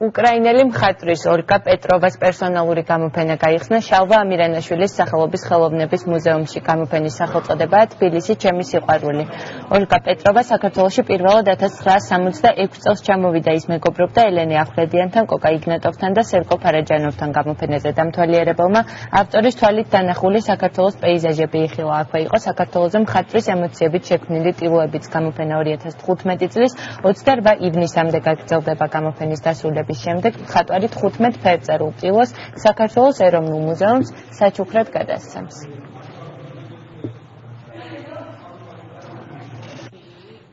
უკრაინელი მხატვრის ოლგა პეტროვას პერსონალური გამოფენა გაიხსნა შალვა ამირანაშვილის სახელობის ხელოვნების მუზეუმში. გამოფენის სახელწოდებაა თბილისი ჩემი სიყვარული. ოლგა პეტროვა საქართველოში პირველად 1966 წელს ჩამოვიდა. ის მეგობრობდა ელენე ახვლედიანთან, კოკა იგნატოვთან და სერგო ფარაჯანოვთან. გამოფენაზე დამთვალიერებელმა ავტორის თვალით დანახული საქართველოს პეიზაჟები იხილა. აქვე იყო საქართველოზე მხატვრის ემოციებით შექმნილი ტილოებიც. გამოფენა 2015 წლის 28 ივნისამდე გაგრძელდება. გამოფენის დასრულების შემდეგ მხატვარი 15 ფერწერულ ტილოს საქართველოს ეროვნულ მუზეუმს საჩუქრად გადასცემს.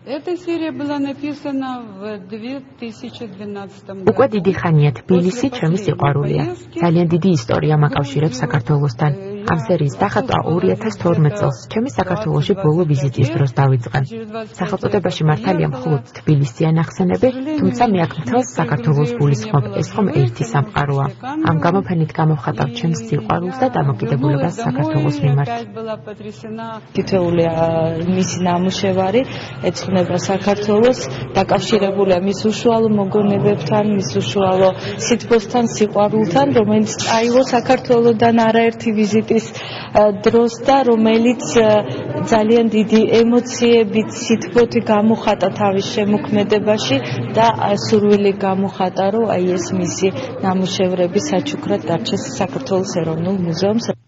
Эта серия была написана в 2012 году. უკვე დიდი ხანია თბილისი ჩემი სიყვარულია. ძალიან დიდი ისტორია მაკავშირებს საქართველოსთან. ამ სერიის დახატვა 2012 წელს ჩემი საქართველოში ბოლო ვიზიტის დროს დავიწყე. სახელწოდებაში მართალია მხოლოდ თბილისიან ახსენები, თუმცა მე აქ მთელს საქართველოს გულისხმობ. ეს ხომ ერთი სამყაროა. ამ გამოფენით გამოვხატავ ჩემს სიყვარულს და დამოკიდებულებას საქართველოს მიმართ. თითოეული მისი ნამუშევარი ეძღვნება საქართველოს, დაკავშირებულია მის უშუალო მოგონებებთან, მის უშუალო სითბოსთან, სიყვარულთან, რომელიც წაიღო საქართველოდან არაერთი ვიზიტის დროს და რომელიც ძალიან დიდი ემოციებით, სითბოთი გამოხატა თავის შემოქმედებაში და სურვილი გამოხატა, რომ აი ეს მისი ნამუშევრები საჩუქრად დარჩეს საქართველოს ეროვნულ მუზეუმს.